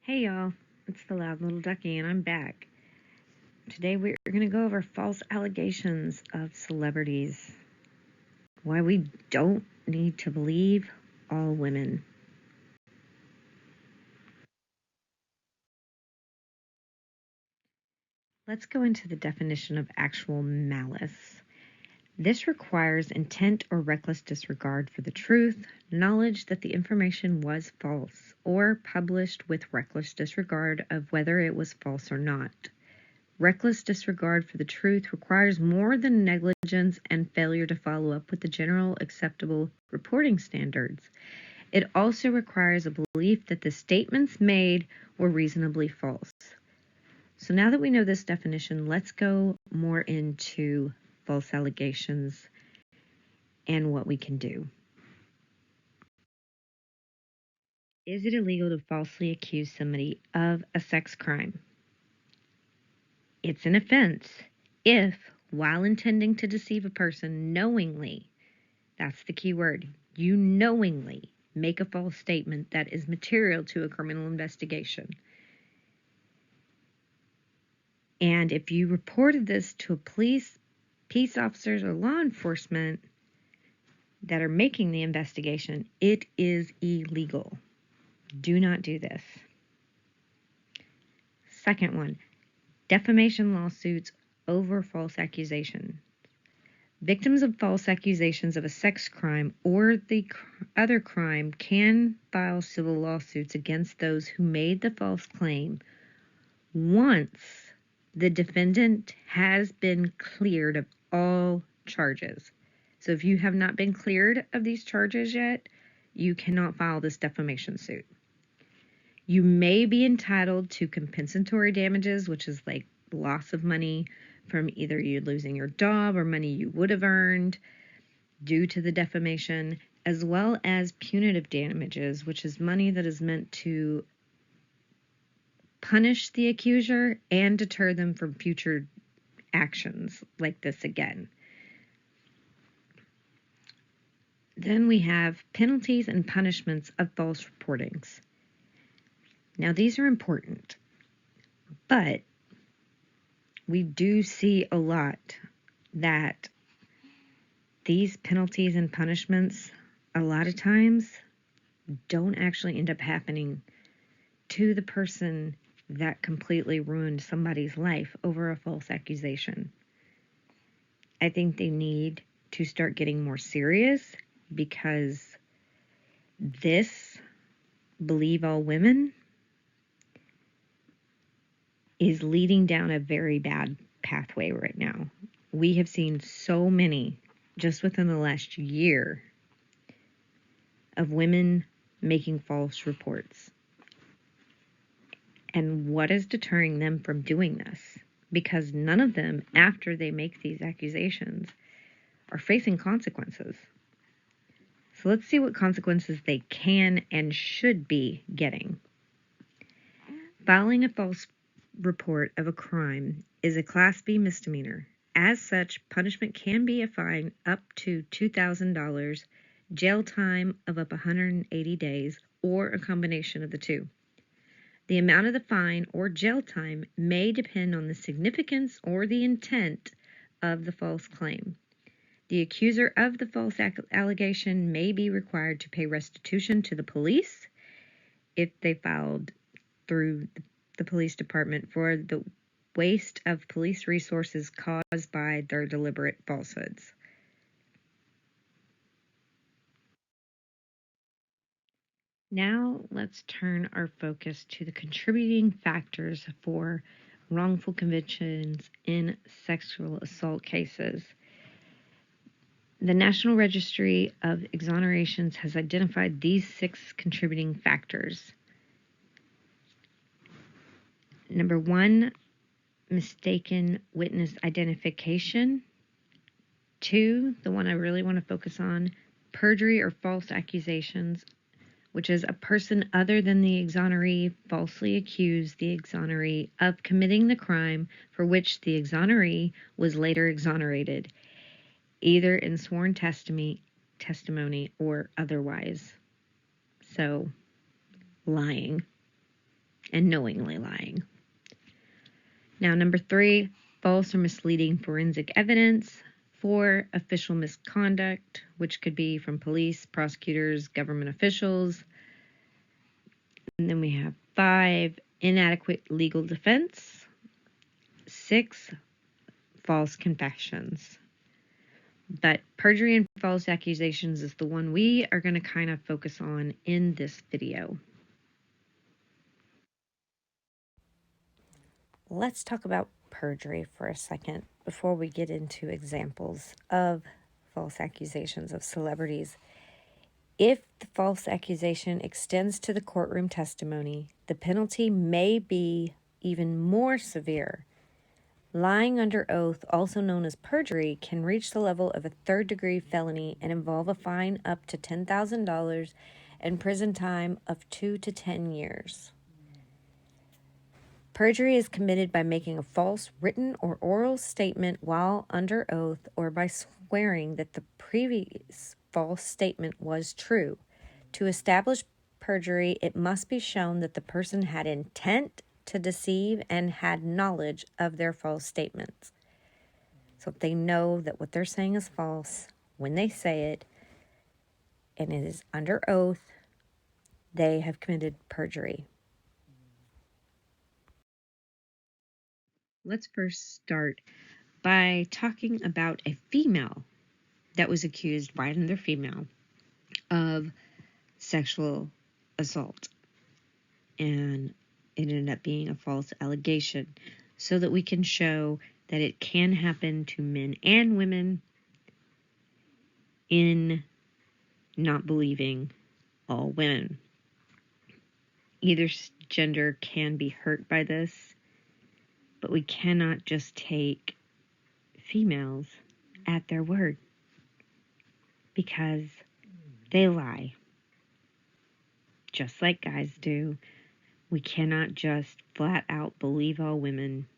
Hey y'all, it's the loud little ducky and I'm back. Today we're going to go over false allegations of celebrities. Why we don't need to believe all women. Let's go into the definition of actual malice. This requires intent or reckless disregard for the truth, knowledge that the information was false, or published with reckless disregard of whether it was false or not. Reckless disregard for the truth requires more than negligence and failure to follow up with the general acceptable reporting standards. It also requires a belief that the statements made were reasonably false. So now that we know this definition, let's go more into false allegations and what we can do. Is it illegal to falsely accuse somebody of a sex crime? It's an offense if, while intending to deceive a person knowingly, that's the key word, you knowingly make a false statement that is material to a criminal investigation. And if you reported this to a police officers, or law enforcement that are making the investigation, it is illegal. Do not do this. Second one, defamation lawsuits over false accusation. Victims of false accusations of a sex crime or the other crime can file civil lawsuits against those who made the false claim once the defendant has been cleared of all charges. So if you have not been cleared of these charges yet, you cannot file this defamation suit. You may be entitled to compensatory damages, which is like loss of money from either you losing your job or money you would have earned due to the defamation, as well as punitive damages, which is money that is meant to punish the accuser and deter them from future actions like this again. Then we have penalties and punishments of false reportings. Now these are important, but we do see a lot that these penalties and punishments a lot of times don't actually end up happening to the person that completely ruined somebody's life over a false accusation. I think they need to start getting more serious, because this believe all women is leading down a very bad pathway right now. We have seen so many, just within the last year, of women making false reports. And what is deterring them from doing this? Because none of them, after they make these accusations, are facing consequences. So let's see what consequences they can and should be getting. Filing a false report of a crime is a Class B misdemeanor. As such, punishment can be a fine up to $2,000, jail time of up 180 days, or a combination of the two. The amount of the fine or jail time may depend on the significance or the intent of the false claim. The accuser of the false allegation may be required to pay restitution to the police if they filed through the police department for the waste of police resources caused by their deliberate falsehoods. Now let's turn our focus to the contributing factors for wrongful convictions in sexual assault cases. The National Registry of Exonerations has identified these 6 contributing factors. Number 1, mistaken witness identification. 2, the one I really want to focus on, perjury or false accusations, which is a person other than the exoneree falsely accused the exoneree of committing the crime for which the exoneree was later exonerated, either in sworn testimony or otherwise. So, lying. and knowingly lying. Now, number 3, false or misleading forensic evidence. 4, official misconduct, which could be from police, prosecutors, government officials. And then we have 5, inadequate legal defense. 6, false confessions. But perjury and false accusations is the one we are going to kind of focus on in this video. Let's talk about perjury for a second before we get into examples of false accusations of celebrities. If the false accusation extends to the courtroom testimony, the penalty may be even more severe. Lying under oath, also known as perjury, can reach the level of a third-degree felony and involve a fine up to $10,000 and prison time of 2 to 10 years. Perjury is committed by making a false written or oral statement while under oath or by swearing that the previous false statement was true. To establish perjury, it must be shown that the person had intent to deceive and had knowledge of their false statements. So if they know that what they're saying is false when they say it, and it is under oath, they have committed perjury. Let's first start by talking about a female that was accused by another female of sexual assault. And it ended up being a false allegation, so that we can show that it can happen to men and women in not believing all women. Either gender can be hurt by this, but we cannot just take females at their word, because they lie, just like guys do. We cannot just flat out believe all women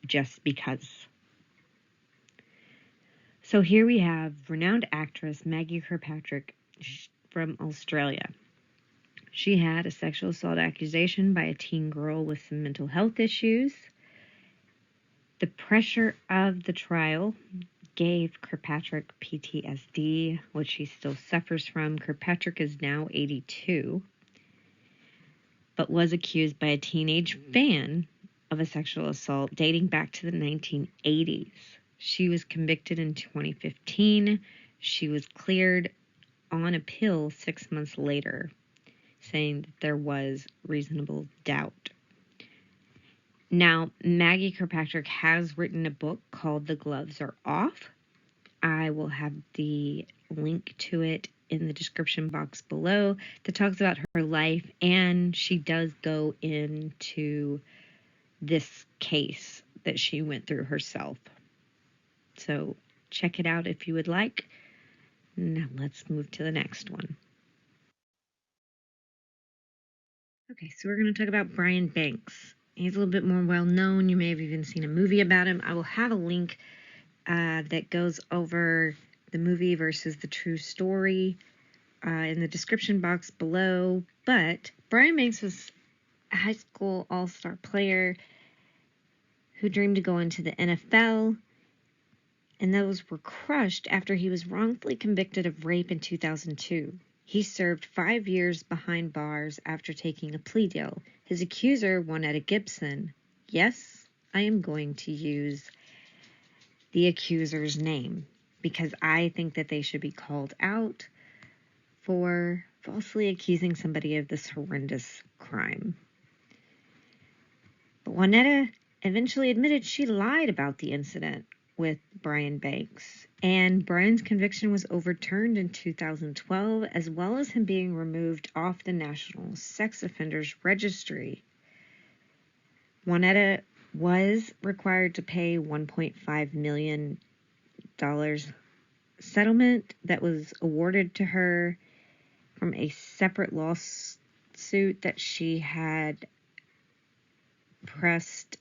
just because. So here we have renowned actress Maggie Kirkpatrick from Australia. She had a sexual assault accusation by a teen girl with some mental health issues. The pressure of the trial gave Kirkpatrick PTSD, which she still suffers from. Kirkpatrick is now 82, but was accused by a teenage fan of a sexual assault dating back to the 1980s. She was convicted in 2015. She was cleared on appeal 6 months later, saying that there was reasonable doubt. Now, Maggie Kirkpatrick has written a book called The Gloves Are Off. I will have the link to it in the description box below that talks about her life, and she does go into this case that she went through herself. So check it out if you would like. Now let's move to the next one. Okay, so we're going to talk about Brian Banks. He's a little bit more well known. You may have even seen a movie about him. I will have a link that goes over the movie versus the true story in the description box below. But Brian Banks was a high school all-star player who dreamed to go into the NFL, and those were crushed after he was wrongfully convicted of rape in 2002. He served 5 years behind bars after taking a plea deal. His accuser, Juanetta Gibson, yes, I am going to use the accuser's name because I think that they should be called out for falsely accusing somebody of this horrendous crime. But Juanetta eventually admitted she lied about the incident with Brian Banks, and Brian's conviction was overturned in 2012, as well as him being removed off the National Sex Offenders Registry. Juanetta was required to pay $1.5 million settlement that was awarded to her from a separate lawsuit that she had pressed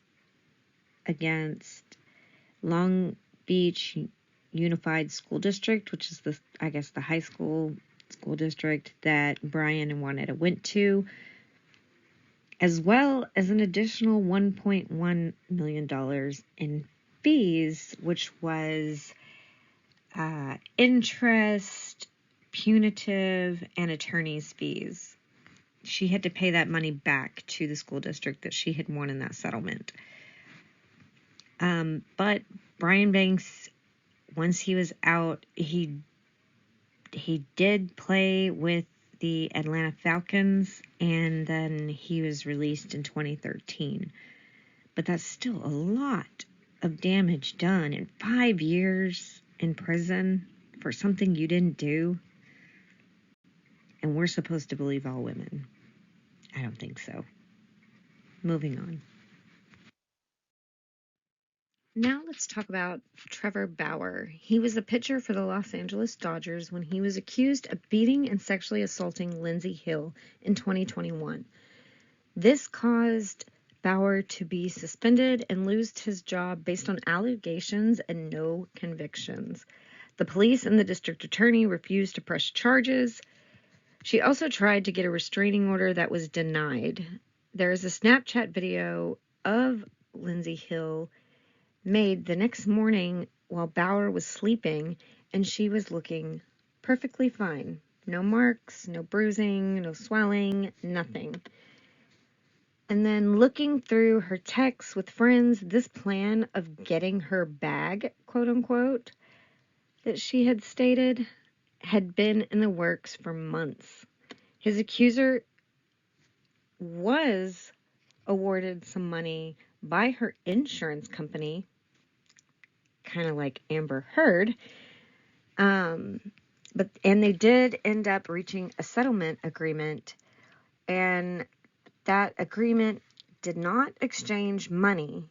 against Long Beach Unified School District, which is the high school district that Brian and Juanetta went to. as well as an additional $1.1 million in fees, which was interest, punitive, and attorney's fees. She had to pay that money back to the school district that she had won in that settlement. But Brian Banks, once he was out, he did play with the Atlanta Falcons, and then he was released in 2013. But that's still a lot of damage done in 5 years in prison for something you didn't do. And we're supposed to believe all women. I don't think so. Moving on. Now let's talk about Trevor Bauer. He was a pitcher for the Los Angeles Dodgers when he was accused of beating and sexually assaulting Lindsey Hill in 2021. This caused Bauer to be suspended and lose his job based on allegations and no convictions. The police and the district attorney refused to press charges. She also tried to get a restraining order that was denied. There is a Snapchat video of Lindsey Hill made the next morning while Bauer was sleeping, and she was looking perfectly fine. No marks, no bruising, no swelling, nothing. And then looking through her texts with friends, this plan of getting her bag, quote unquote, that she had stated had been in the works for months. His accuser was awarded some money by her insurance company, kind of like Amber Heard, and they did end up reaching a settlement agreement, and that agreement did not exchange money,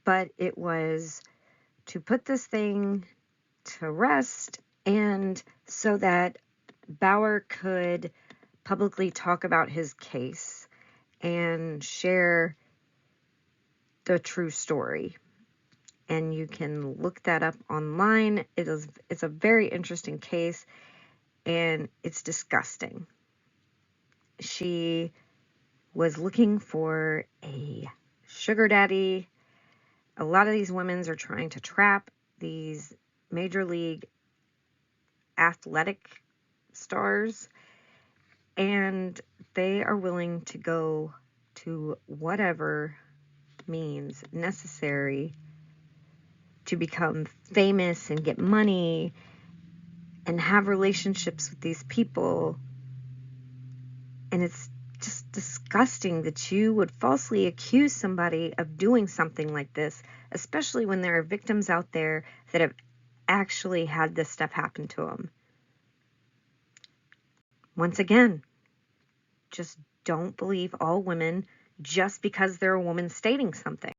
but it was to put this thing to rest, and so that Bauer could publicly talk about his case and share the true story. And you can look that up online. It's a very interesting case, and it's disgusting. She was looking for a sugar daddy. A lot of these women are trying to trap these major league athletic stars, and they are willing to go to whatever means necessary to become famous and get money and have relationships with these people. And it's just disgusting that you would falsely accuse somebody of doing something like this, especially when there are victims out there that have actually had this stuff happen to them. Once again, just don't believe all women just because they're a woman stating something.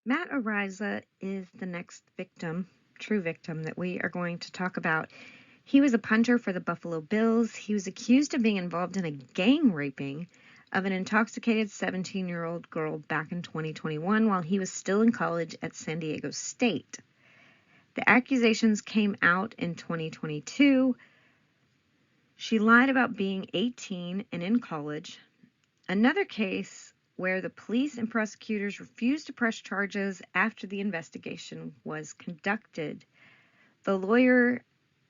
Matt Ariza is the next victim, true victim, that we are going to talk about. He was a punter for the Buffalo Bills. He was accused of being involved in a gang raping of an intoxicated 17-year-old girl back in 2021 while he was still in college at San Diego State. The accusations came out in 2022. She lied about being 18 and in college. Another case where the police and prosecutors refused to press charges after the investigation was conducted. The lawyer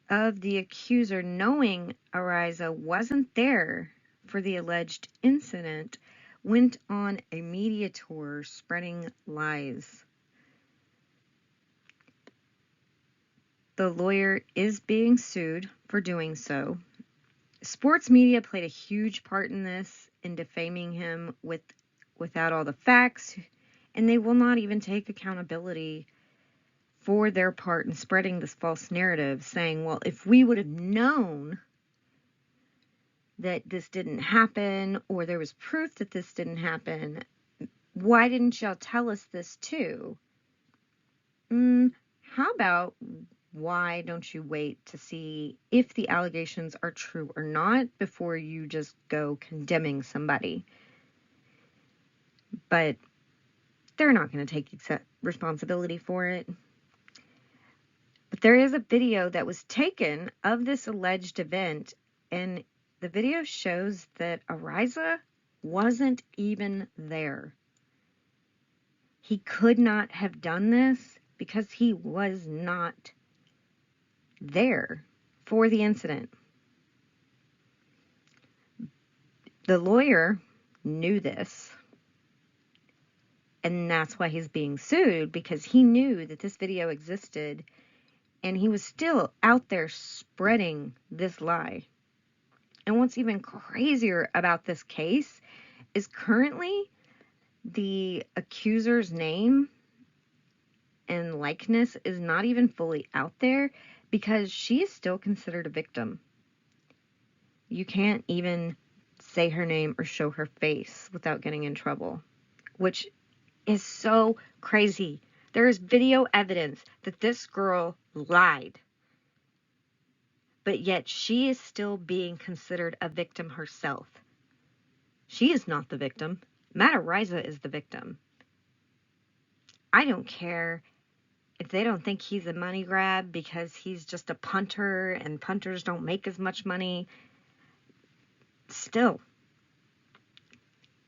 of the accuser, knowing Ariza wasn't there for the alleged incident, went on a media tour spreading lies. The lawyer is being sued for doing so. Sports media played a huge part in this, in defaming him without all the facts, and they will not even take accountability for their part in spreading this false narrative, saying, well, if we would have known that this didn't happen, or there was proof that this didn't happen, why didn't y'all tell us this too? How about, why don't you wait to see if the allegations are true or not before you just go condemning somebody? But they're not going to take responsibility for it. But there is a video that was taken of this alleged event, And the video shows that Ariza wasn't even there. He could not have done this because he was not there for the incident. The lawyer knew this, and that's why he's being sued, because he knew that this video existed, and he was still out there spreading this lie. And what's even crazier about this case is currently the accuser's name and likeness is not even fully out there because she is still considered a victim. You can't even say her name or show her face without getting in trouble, which is so crazy. There is video evidence that this girl lied, but yet she is still being considered a victim herself. She is not the victim. Matt Ariza is the victim. I don't care if they don't think he's a money grab because he's just a punter and punters don't make as much money. Still,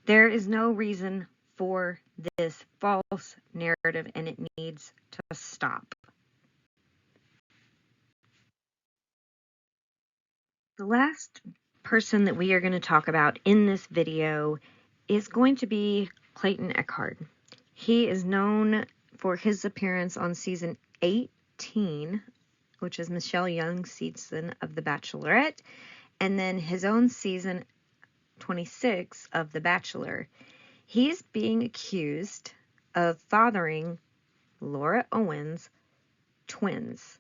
there is no reason for this false narrative, and it needs to stop. The last person that we are going to talk about in this video is going to be Clayton Eckhart. He is known for his appearance on season 18, which is Michelle Young's season of The Bachelorette, and then his own season 26 of The Bachelor. He's being accused of fathering Laura Owens' twins.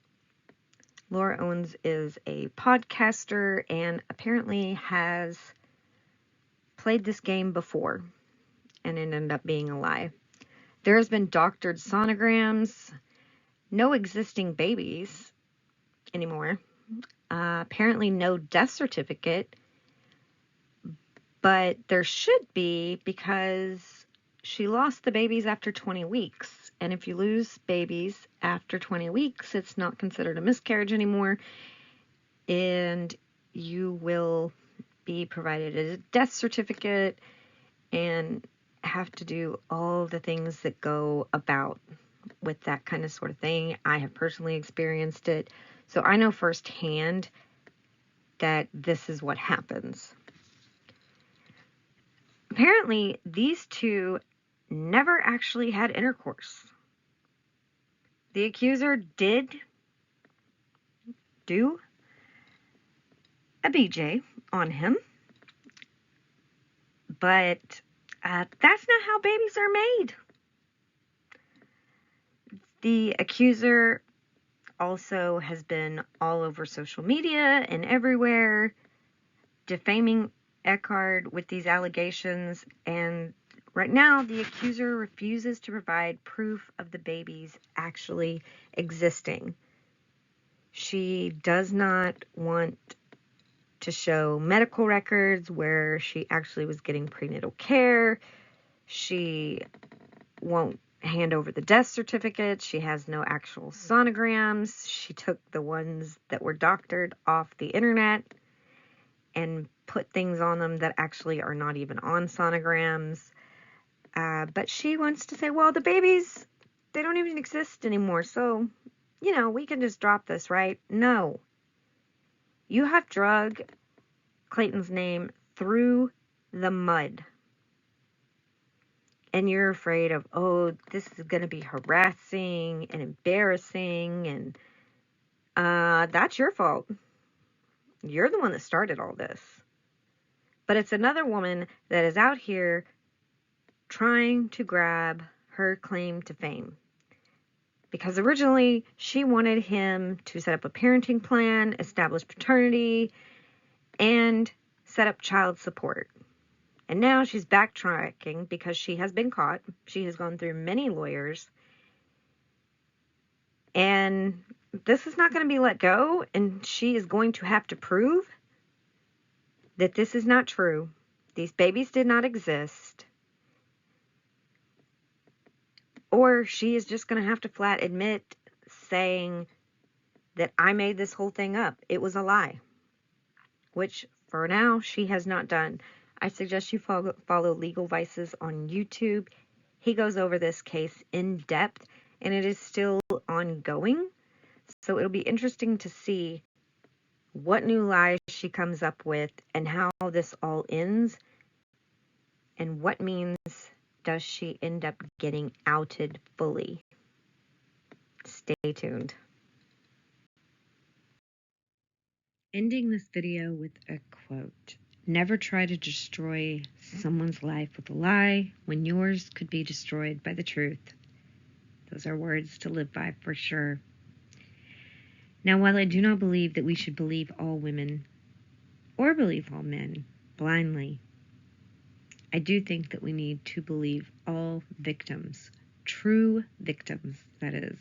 Laura Owens is a podcaster and apparently has played this game before, and it ended up being a lie. There has been doctored sonograms, no existing babies anymore, apparently no death certificate, but there should be because she lost the babies after 20 weeks. And if you lose babies after 20 weeks, it's not considered a miscarriage anymore. And you will be provided a death certificate and have to do all the things that go about with that kind of sort of thing. I have personally experienced it. So I know firsthand that this is what happens. Apparently, these two never actually had intercourse. The accuser did do a BJ on him, but that's not how babies are made. The accuser also has been all over social media and everywhere defaming Eckhart with these allegations, and right now the accuser refuses to provide proof of the babies actually existing. She does not want to show medical records where she actually was getting prenatal care. She won't hand over the death certificates. She has no actual sonograms. She took the ones that were doctored off the internet and put things on them that actually are not even on sonograms. But she wants to say, well, the babies, they don't even exist anymore. So, we can just drop this, right? No. You have drug Clayton's name through the mud. And you're afraid of, oh, this is going to be harassing and embarrassing. And that's your fault. You're the one that started all this. But it's another woman that is out here trying to grab her claim to fame. Because originally she wanted him to set up a parenting plan, establish paternity, and set up child support. And now she's backtracking because she has been caught. She has gone through many lawyers. And this is not going to be let go. And she is going to have to prove that this is not true. These babies did not exist. Or she is just going to have to flat admit saying that I made this whole thing up. It was a lie. which for now she has not done. I suggest you follow Legal Vices on YouTube. He goes over this case in depth, and it is still ongoing. So it'll be interesting to see what new lies she comes up with and how this all ends, and what means does she end up getting outed fully. Stay tuned. Ending this video with a quote. Never try to destroy someone's life with a lie when yours could be destroyed by the truth. Those are words to live by for sure. Now, while I do not believe that we should believe all women or believe all men blindly, I do think that we need to believe all victims, true victims, that is.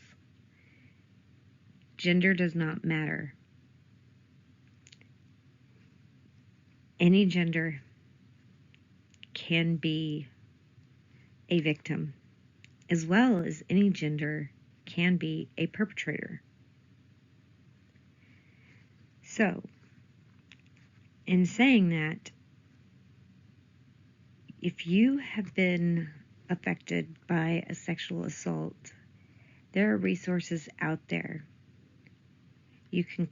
Gender does not matter. Any gender can be a victim, as well as any gender can be a perpetrator. So, in saying that, if you have been affected by a sexual assault, there are resources out there. You can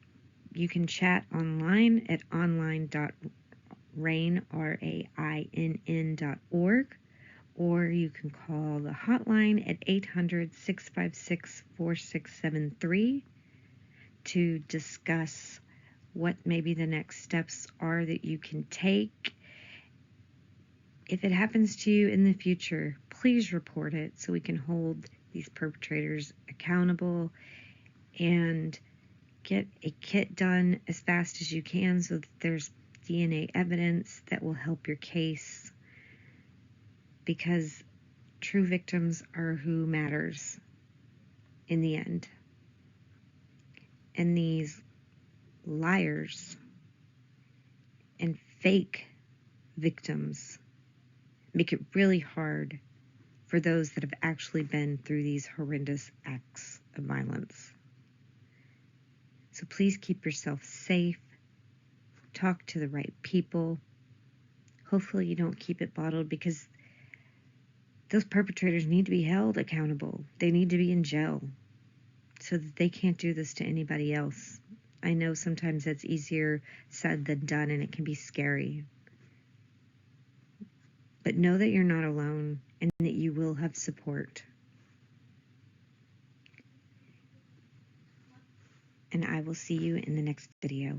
chat online at online.rainn.org, or you can call the hotline at 800-656-4673 to discuss what maybe the next steps are that you can take. If it happens to you in the future, please report it so we can hold these perpetrators accountable and get a kit done as fast as you can so that there's DNA evidence that will help your case, because true victims are who matters in the end. And these liars and fake victims make it really hard for those that have actually been through these horrendous acts of violence. So please keep yourself safe. Talk to the right people. Hopefully you don't keep it bottled, because those perpetrators need to be held accountable. They need to be in jail so that they can't do this to anybody else. I know sometimes that's easier said than done, and it can be scary. But know that you're not alone and that you will have support. And I will see you in the next video.